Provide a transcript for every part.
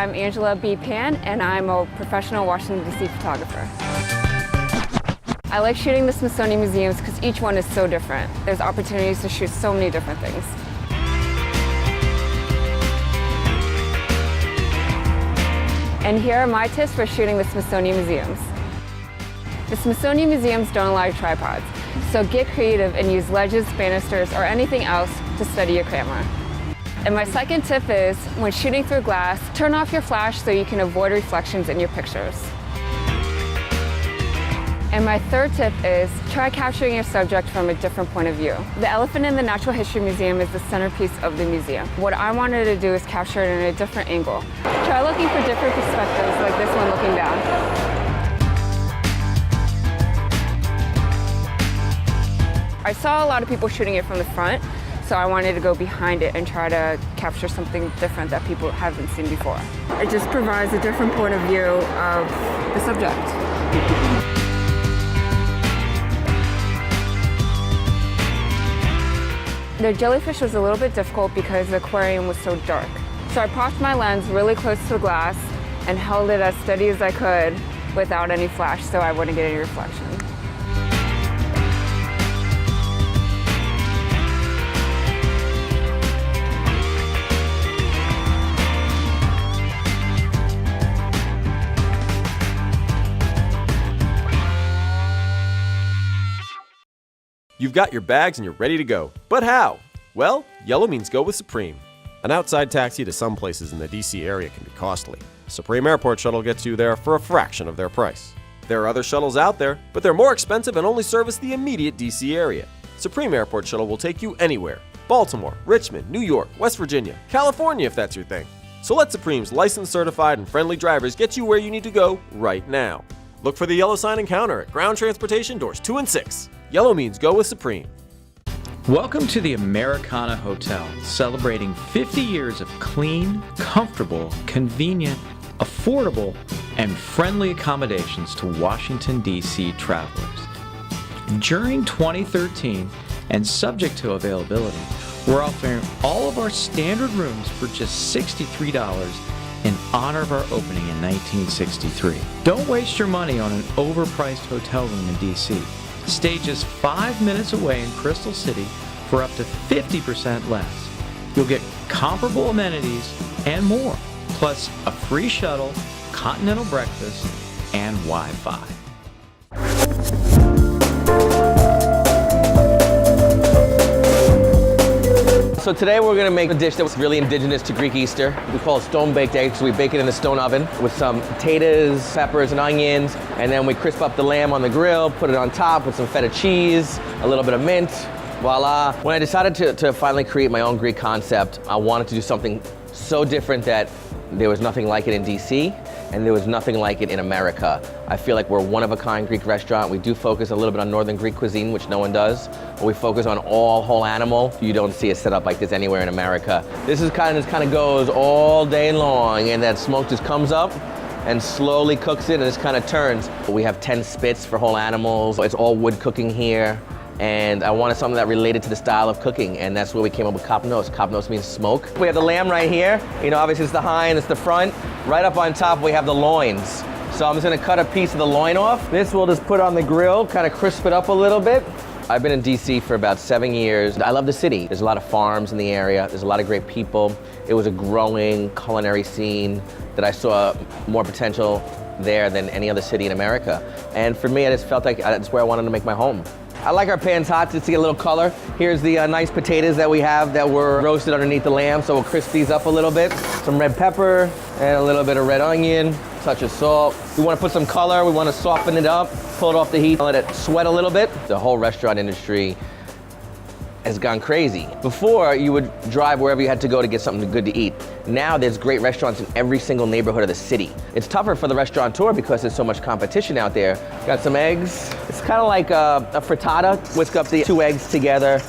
I'm Angela B. Pan, and I'm a professional Washington, D.C. photographer. I like shooting the Smithsonian museums because each one is so different. There's opportunities to shoot so many different things. And here are my tips for shooting the Smithsonian museums. The Smithsonian museums don't allow tripods, so get creative and use ledges, banisters, or anything else to steady your camera. And my second tip is, when shooting through glass, turn off your flash so you can avoid reflections in your pictures. And my third tip is, try capturing your subject from a different point of view. The elephant in the Natural History Museum is the centerpiece of the museum. What I wanted to do is capture it in a different angle. Try looking for different perspectives, like this one looking down. I saw a lot of people shooting it from the front, so I wanted to go behind it and try to capture something different that people haven't seen before. It just provides a different point of view of the subject. The jellyfish was a little bit difficult because the aquarium was so dark. So I propped my lens really close to the glass and held it as steady as I could without any flash so I wouldn't get any reflection. You've got your bags and you're ready to go. But how? Well, yellow means go with Supreme. An outside taxi to some places in the DC area can be costly. Supreme Airport Shuttle gets you there for a fraction of their price. There are other shuttles out there, but they're more expensive and only service the immediate DC area. Supreme Airport Shuttle will take you anywhere. Baltimore, Richmond, New York, West Virginia, California if that's your thing. So let Supreme's licensed, certified, and friendly drivers get you where you need to go right now. Look for the yellow sign and counter at ground transportation doors 2 and 6. Yellow means go with Supreme. Welcome to the Americana Hotel, celebrating 50 years of clean, comfortable, convenient, affordable, and friendly accommodations to Washington, D.C. travelers. During 2013, and subject to availability, we're offering all of our standard rooms for just $63 in honor of our opening in 1963. Don't waste your money on an overpriced hotel room in D.C. Stay just 5 minutes away in Crystal City for up to 50% less. You'll get comparable amenities and more, plus a free shuttle, continental breakfast, and Wi-Fi. So today we're gonna make a dish that's really indigenous to Greek Easter. We call it stone-baked eggs. We bake it in a stone oven with some potatoes, peppers, and onions, and then we crisp up the lamb on the grill, put it on top with some feta cheese, a little bit of mint, voila. When I decided to finally create my own Greek concept, I wanted to do something so different that there was nothing like it in DC, and there was nothing like it in America. I feel like we're a one-of-a-kind Greek restaurant. We do focus a little bit on Northern Greek cuisine, which no one does. But we focus on all whole animal. You don't see a setup like this anywhere in America. This kind of goes all day long, and that smoke just comes up and slowly cooks it, and this kind of turns. We have 10 spits for whole animals. It's all wood cooking here. And I wanted something that related to the style of cooking, and that's where we came up with kapnos. Kapnos means smoke. We have the lamb right here. You know, obviously it's the hind, it's the front. Right up on top we have the loins. So I'm just gonna cut a piece of the loin off. This we'll just put on the grill, kind of crisp it up a little bit. I've been in DC for about 7 years. I love the city. There's a lot of farms in the area. There's a lot of great people. It was a growing culinary scene that I saw more potential there than any other city in America. And for me, I just felt like that's where I wanted to make my home. I like our pans hot to see a little color. Here's the nice potatoes that we have that were roasted underneath the lamb, so we'll crisp these up a little bit. Some red pepper and a little bit of red onion, touch of salt. We want to put some color, we want to soften it up, pull it off the heat, let it sweat a little bit. The whole restaurant industry has gone crazy. Before, you would drive wherever you had to go to get something good to eat. Now there's great restaurants in every single neighborhood of the city. It's tougher for the restaurateur because there's so much competition out there. Got some eggs. It's kind of like a frittata. Whisk up the 2 eggs together.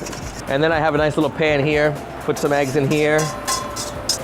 And then I have a nice little pan here. Put some eggs in here.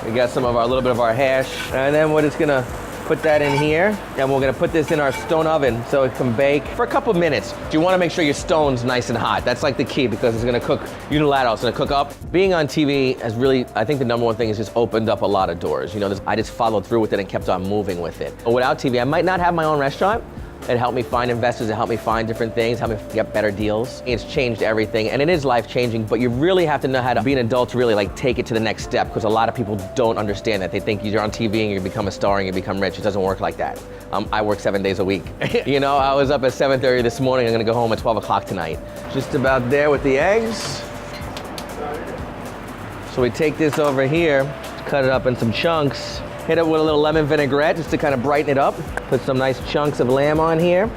We got some of our, a little bit of our hash. And then we're just gonna Put that in here, and we're gonna put this in our stone oven so it can bake for a couple minutes. You wanna make sure your stone's nice and hot. That's like the key because it's gonna cook unilateral, it's gonna cook up. Being on TV has really, I think the number one thing is just opened up a lot of doors. You know, I just followed through with it and kept on moving with it. But without TV, I might not have my own restaurant. It helped me find investors, it helped me find different things, helped me get better deals. It's changed everything, and it is life-changing, but you really have to know how to be an adult to really like take it to the next step, because a lot of people don't understand that. They think you're on TV and you become a star and you become rich. It doesn't work like that. I work 7 days a week. You know, I was up at 7:30 this morning, I'm gonna go home at 12 o'clock tonight. Just about there with the eggs. So we take this over here, cut it up in some chunks, hit it with a little lemon vinaigrette just to kind of brighten it up. Put some nice chunks of lamb on here.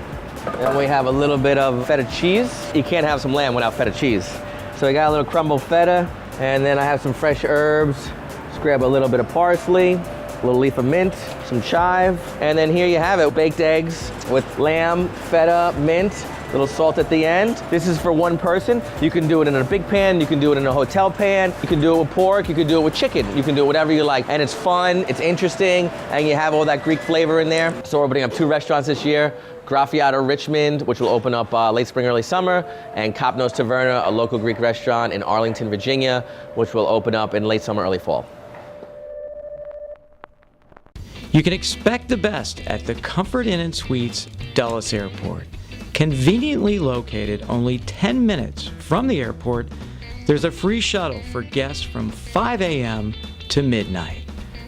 Then we have a little bit of feta cheese. You can't have some lamb without feta cheese. So I got a little crumbled feta, and then I have some fresh herbs. Just grab a little bit of parsley, a little leaf of mint, some chive, and then here you have it, baked eggs with lamb, feta, mint, little salt at the end. This is for one person. You can do it in a big pan, you can do it in a hotel pan, you can do it with pork, you can do it with chicken, you can do it whatever you like. And it's fun, it's interesting, and you have all that Greek flavor in there. So we're opening up 2 restaurants this year. Graffiato Richmond, which will open up late spring, early summer, and Copnos Taverna, a local Greek restaurant in Arlington, Virginia, which will open up in late summer, early fall. You can expect the best at the Comfort Inn & Suites Dulles Airport. Conveniently located only 10 minutes from the airport, there's a free shuttle for guests from 5 a.m. to midnight.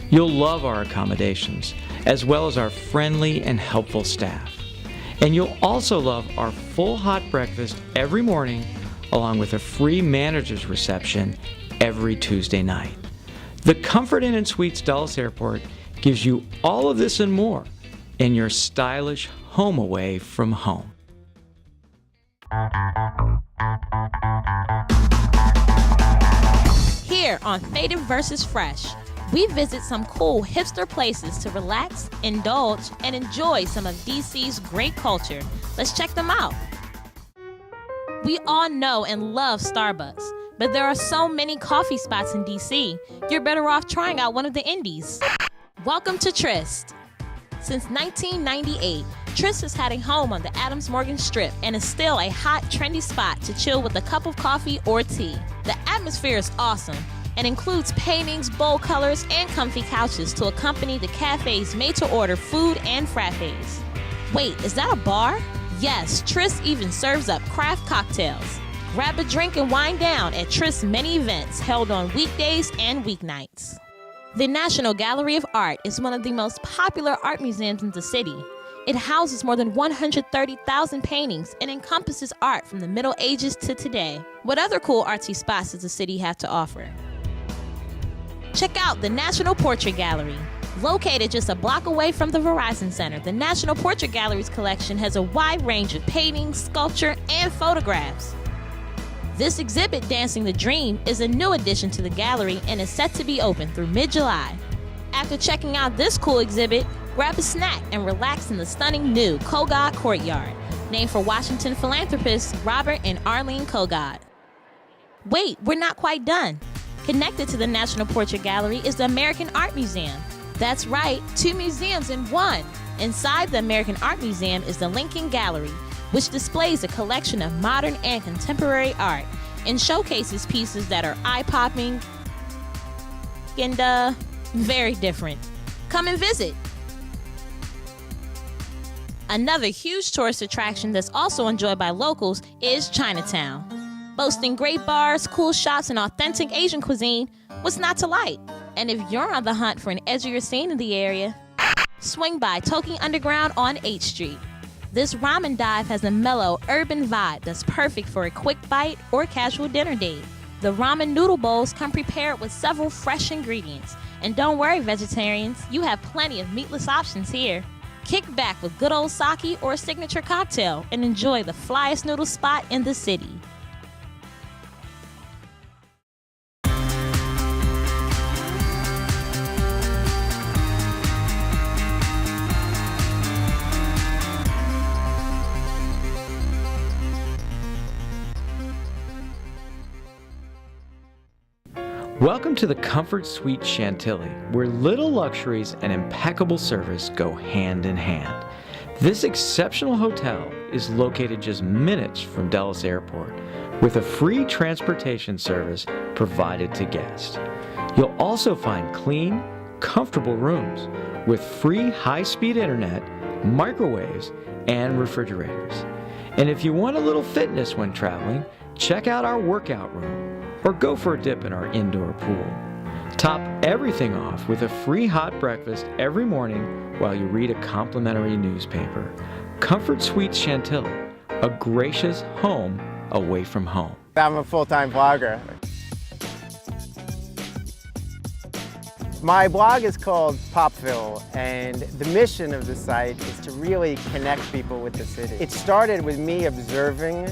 You'll love our accommodations, as well as our friendly and helpful staff. And you'll also love our full hot breakfast every morning, along with a free manager's reception every Tuesday night. The Comfort Inn & Suites Dulles Airport gives you all of this and more in your stylish home away from home. Here on Faded vs. Fresh, we visit some cool hipster places to relax, indulge, and enjoy some of DC's great culture. Let's check them out. We all know and love Starbucks, but there are so many coffee spots in DC, you're better off trying out one of the indies. Welcome to Tryst. Since 1998, Tryst has had a home on the Adams Morgan Strip and is still a hot, trendy spot to chill with a cup of coffee or tea. The atmosphere is awesome and includes paintings, bold colors, and comfy couches to accompany the cafe's made-to-order food and frappes. Wait, is that a bar? Yes, Tryst even serves up craft cocktails. Grab a drink and wind down at Tryst's many events held on weekdays and weeknights. The National Gallery of Art is one of the most popular art museums in the city. It houses more than 130,000 paintings and encompasses art from the Middle Ages to today. What other cool artsy spots does the city have to offer? Check out the National Portrait Gallery. Located just a block away from the Verizon Center, the National Portrait Gallery's collection has a wide range of paintings, sculpture, and photographs. This exhibit, Dancing the Dream, is a new addition to the gallery and is set to be open through mid-July. After checking out this cool exhibit, grab a snack and relax in the stunning new Kogod Courtyard, named for Washington philanthropists Robert and Arlene Kogod. Wait, we're not quite done. Connected to the National Portrait Gallery is the American Art Museum. That's right, 2 museums in one. Inside the American Art Museum is the Lincoln Gallery, which displays a collection of modern and contemporary art and showcases pieces that are eye-popping and very different. Come and visit. Another huge tourist attraction that's also enjoyed by locals is Chinatown. Boasting great bars, cool shops, and authentic Asian cuisine, what's not to like? And if you're on the hunt for an edgier scene in the area, swing by Toki Underground on 8th Street. This ramen dive has a mellow, urban vibe that's perfect for a quick bite or casual dinner date. The ramen noodle bowls come prepared with several fresh ingredients. And don't worry, vegetarians, you have plenty of meatless options here. Kick back with good old sake or a signature cocktail and enjoy the flyest noodle spot in the city. Welcome to the Comfort Suite Chantilly, where little luxuries and impeccable service go hand in hand. This exceptional hotel is located just minutes from Dulles Airport, with a free transportation service provided to guests. You'll also find clean, comfortable rooms with free high-speed internet, microwaves, and refrigerators. And if you want a little fitness when traveling, check out our workout room or go for a dip in our indoor pool. Top everything off with a free hot breakfast every morning while you read a complimentary newspaper. Comfort Suites Chantilly, a gracious home away from home. I'm a full-time blogger. My blog is called Popville, and the mission of the site is to really connect people with the city. It started with me observing,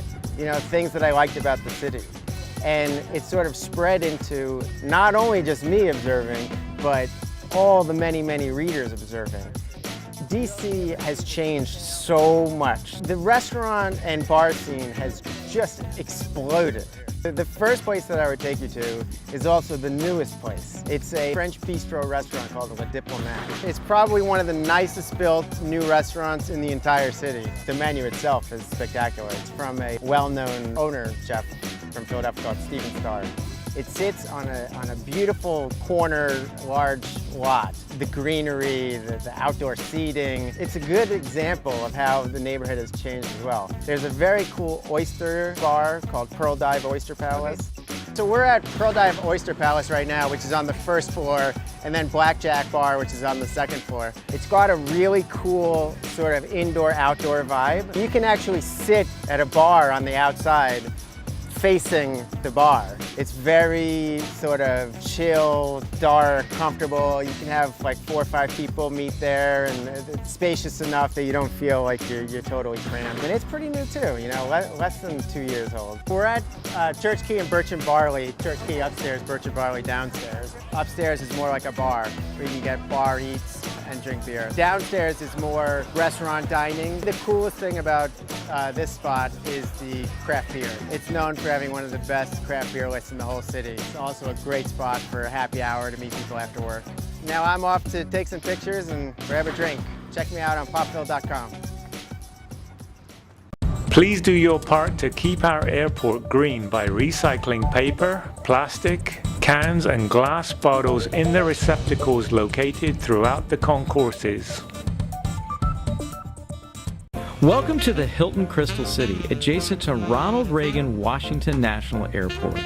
things that I liked about the city. And it sort of spread into not only just me observing, but all the many, many readers observing. DC has changed so much. The restaurant and bar scene has just exploded. The first place that I would take you to is also the newest place. It's a French bistro restaurant called Le Diplomate. It's probably one of the nicest built new restaurants in the entire city. The menu itself is spectacular. It's from a well-known owner chef from Philadelphia called Steven Starr. It sits on a beautiful corner, large lot. The greenery, the outdoor seating. It's a good example of how the neighborhood has changed as well. There's a very cool oyster bar called Pearl Dive Oyster Palace. So we're at Pearl Dive Oyster Palace right now, which is on the first floor, and then Blackjack Bar, which is on the second floor. It's got a really cool sort of indoor-outdoor vibe. You can actually sit at a bar on the outside facing the bar. It's very sort of chill, dark, comfortable. You can have like 4 or 5 people meet there, and it's spacious enough that you don't feel like you're totally crammed. And it's pretty new too, less than 2 years old. We're at Church Key and Birch and Barley. Church Key upstairs, Birch and Barley downstairs. Upstairs is more like a bar where you can get bar eats and drink beer. Downstairs is more restaurant dining. The coolest thing about this spot is the craft beer. It's known for having one of the best craft beer lists in the whole city. It's also a great spot for a happy hour to meet people after work. Now I'm off to take some pictures and grab a drink. Check me out on popville.com. Please do your part to keep our airport green by recycling paper, plastic, cans and glass bottles in the receptacles located throughout the concourses. Welcome to the Hilton Crystal City, adjacent to Ronald Reagan Washington National Airport.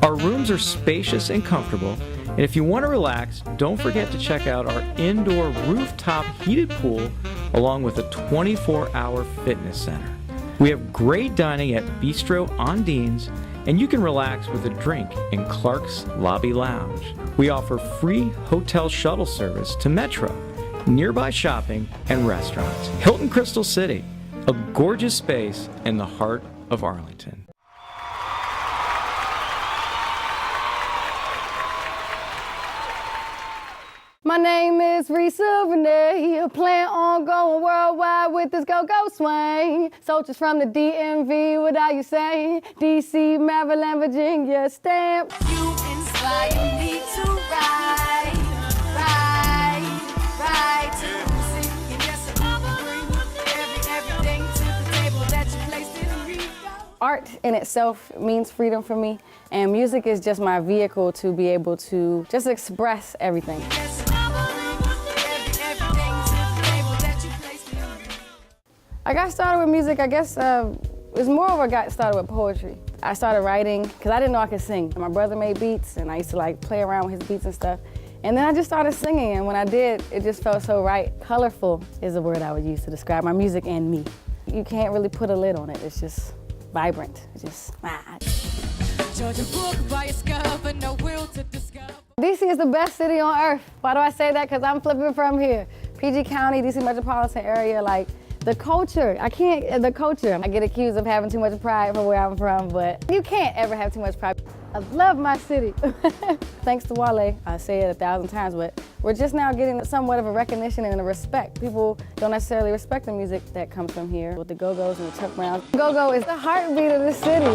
Our rooms are spacious and comfortable, and if you want to relax, don't forget to check out our indoor rooftop heated pool along with a 24-hour fitness center. We have great dining at Bistro Ondine's, and you can relax with a drink in Clark's Lobby Lounge. We offer free hotel shuttle service to Metro, nearby shopping and restaurants. Hilton Crystal City, a gorgeous space in the heart of Arlington. My name is Risa Renee, plan on going worldwide with this go-go swing. Soldiers from the DMV, what are you saying? DC, Maryland, Virginia, stamp. You inspire me to ride to the sea. And yes, I bring everything to the table that you placed in me. Art in itself means freedom for me, and music is just my vehicle to be able to just express everything. Yes, I bring everything to the table that you placed in me. I got started with music, I guess it's more of I got started with poetry. I started writing because I didn't know I could sing. My brother made beats and I used to play around with his beats and stuff. And then I just started singing, and when I did, it just felt so right. Colorful is a word I would use to describe my music and me. You can't really put a lid on it, it's just vibrant. It's just, Georgia book by a discover, no will to discover. DC is the best city on earth. Why do I say that? Because I'm flipping from here. PG County, DC metropolitan area, The culture, the culture. I get accused of having too much pride for where I'm from, but you can't ever have too much pride. I love my city. Thanks to Wale, I say it 1,000 times, but we're just now getting somewhat of a recognition and a respect. People don't necessarily respect the music that comes from here with the Go-Go's and the Chuck Browns. Go-Go is the heartbeat of the city.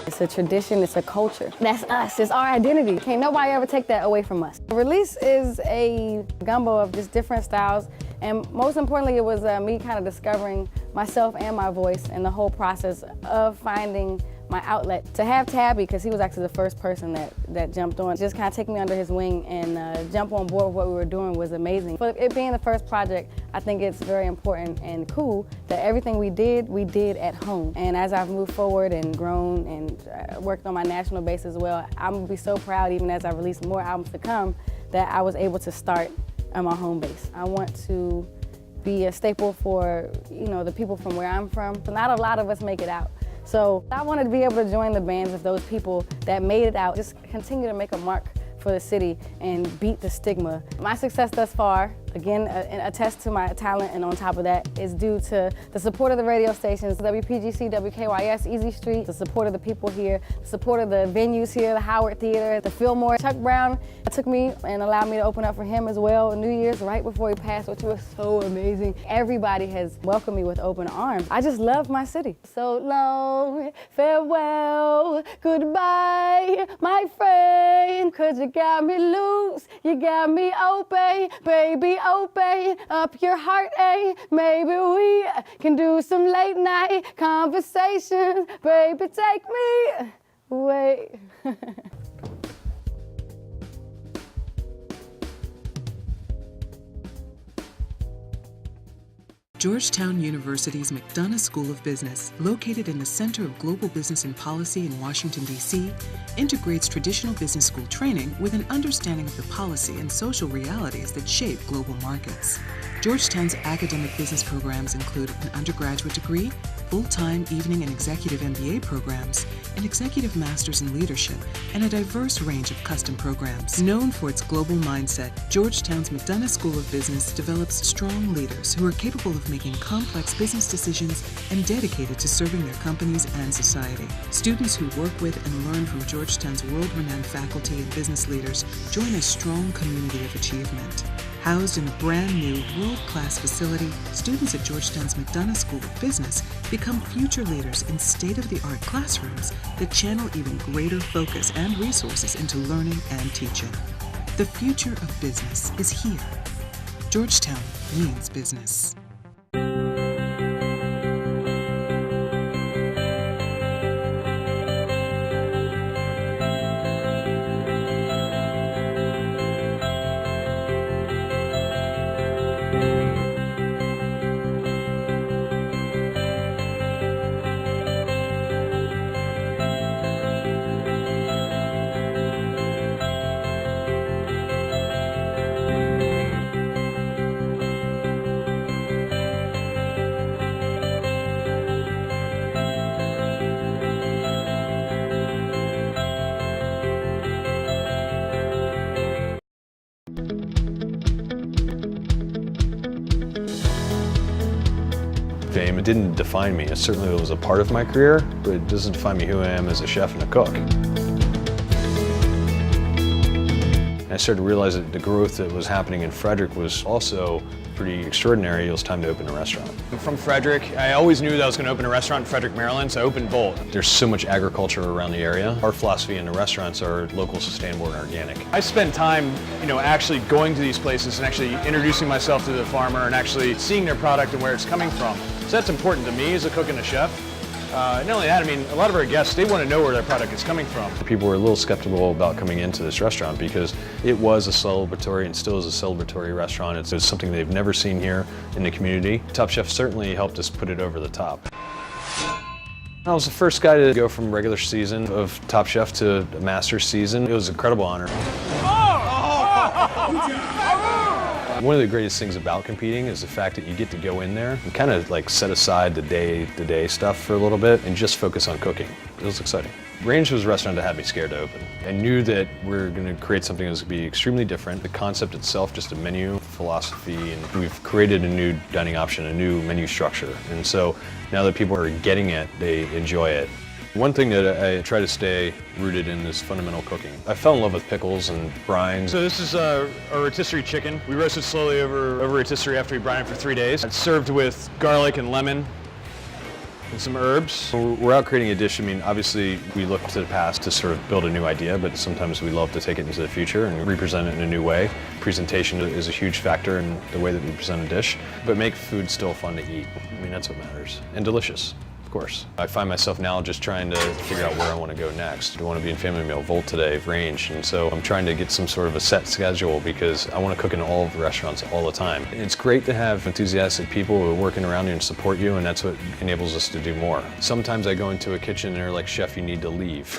It's a tradition, it's a culture. That's us, it's our identity. Can't nobody ever take that away from us. The release is a gumbo of just different styles, and most importantly, it was me kind of discovering myself and my voice and the whole process of finding my outlet. To have Tabby, because he was actually the first person that jumped on, just kind of take me under his wing and jump on board with what we were doing was amazing. For it being the first project, I think it's very important and cool that everything we did at home. And as I've moved forward and grown and worked on my national base as well, I'm gonna be so proud, even as I release more albums to come, that I was able to start on my home base. I want to be a staple for, you know, the people from where I'm from. Not a lot of us make it out. So I wanted to be able to join the bands of those people that made it out, just continue to make a mark for the city and beat the stigma. My success thus far, again, attest to my talent, and on top of that is due to the support of the radio stations, WPGC, WKYS, Easy Street, the support of the people here, the support of the venues here, the Howard Theater, the Fillmore. Chuck Brown took me and allowed me to open up for him as well on New Year's right before he passed, which was so amazing. Everybody has welcomed me with open arms. I just love my city. So long, farewell, goodbye, my friend, 'cause you got me loose, you got me open, baby, open up your heart, maybe we can do some late night conversations, baby, take me away. Georgetown University's McDonough School of Business, located in the center of global business and policy in Washington, D.C., integrates traditional business school training with an understanding of the policy and social realities that shape global markets. Georgetown's academic business programs include an undergraduate degree, full-time evening and executive MBA programs, an executive master's in leadership, and a diverse range of custom programs. Known for its global mindset, Georgetown's McDonough School of Business develops strong leaders who are capable of making complex business decisions and dedicated to serving their companies and society. Students who work with and learn from Georgetown's world-renowned faculty and business leaders join a strong community of achievement. Housed in a brand new, world-class facility, students at Georgetown's McDonough School of Business become future leaders in state-of-the-art classrooms that channel even greater focus and resources into learning and teaching. The future of business is here. Georgetown means business. Fame, it didn't define me. It certainly was a part of my career, but it doesn't define me who I am as a chef and a cook. And I started to realize that the growth that was happening in Frederick was also pretty extraordinary. It was time to open a restaurant. I'm from Frederick. I always knew that I was going to open a restaurant in Frederick, Maryland, so I opened Bolt. There's so much agriculture around the area. Our philosophy in the restaurants are local, sustainable, and organic. I spent time, actually going to these places and actually introducing myself to the farmer and actually seeing their product and where it's coming from. So that's important to me as a cook and a chef. Not only that, a lot of our guests, they want to know where their product is coming from. People were a little skeptical about coming into this restaurant because it was a celebratory and still is a celebratory restaurant. It's something they've never seen here in the community. Top Chef certainly helped us put it over the top. I was the first guy to go from regular season of Top Chef to Master season. It was an incredible honor. One of the greatest things about competing is the fact that you get to go in there and kind of set aside the day-to-day stuff for a little bit and just focus on cooking. It was exciting. Range was a restaurant that had me scared to open. I knew that we're going to create something that was going to be extremely different. The concept itself, just a menu philosophy, and we've created a new dining option, a new menu structure. And so now that people are getting it, they enjoy it. One thing that I try to stay rooted in is fundamental cooking. I fell in love with pickles and brines. So this is a rotisserie chicken. We roasted slowly over rotisserie after we brined it for 3 days. It's served with garlic and lemon and some herbs. We're out creating a dish. I mean, obviously we look to the past to sort of build a new idea, but sometimes we love to take it into the future and represent it in a new way. Presentation is a huge factor in the way that we present a dish, but make food still fun to eat. I mean, that's what matters. And delicious. Course. I find myself now just trying to figure out where I want to go next. I want to be in Family Meal Volt today, Range, and so I'm trying to get some sort of a set schedule because I want to cook in all of the restaurants all the time. It's great to have enthusiastic people who are working around you and support you, and that's what enables us to do more. Sometimes I go into a kitchen and they're like, "Chef, you need to leave."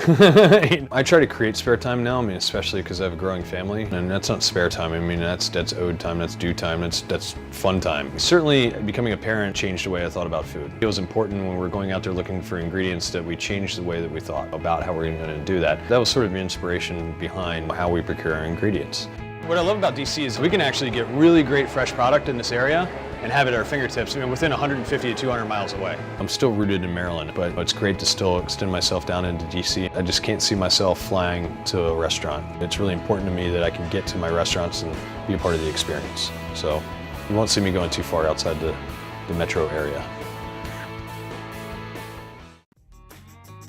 I try to create spare time now, I mean, especially because I have a growing family, and that's not spare time. I mean, that's owed time, that's due time, that's fun time. Certainly, becoming a parent changed the way I thought about food. It was important when we're going out there looking for ingredients that we changed the way that we thought about how we're going to do that. That was sort of the inspiration behind how we procure our ingredients. What I love about DC is we can actually get really great fresh product in this area and have it at our fingertips, I mean, within 150 to 200 miles away. I'm still rooted in Maryland, but it's great to still extend myself down into DC. I just can't see myself flying to a restaurant. It's really important to me that I can get to my restaurants and be a part of the experience. So you won't see me going too far outside the metro area.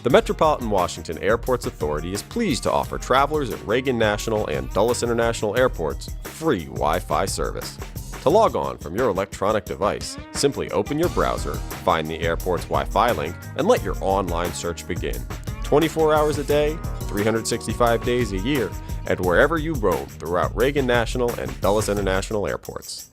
The Metropolitan Washington Airports Authority is pleased to offer travelers at Reagan National and Dulles International Airports free Wi-Fi service. To log on from your electronic device, simply open your browser, find the airport's Wi-Fi link, and let your online search begin. 24 hours a day, 365 days a year, and wherever you roam throughout Reagan National and Dulles International Airports.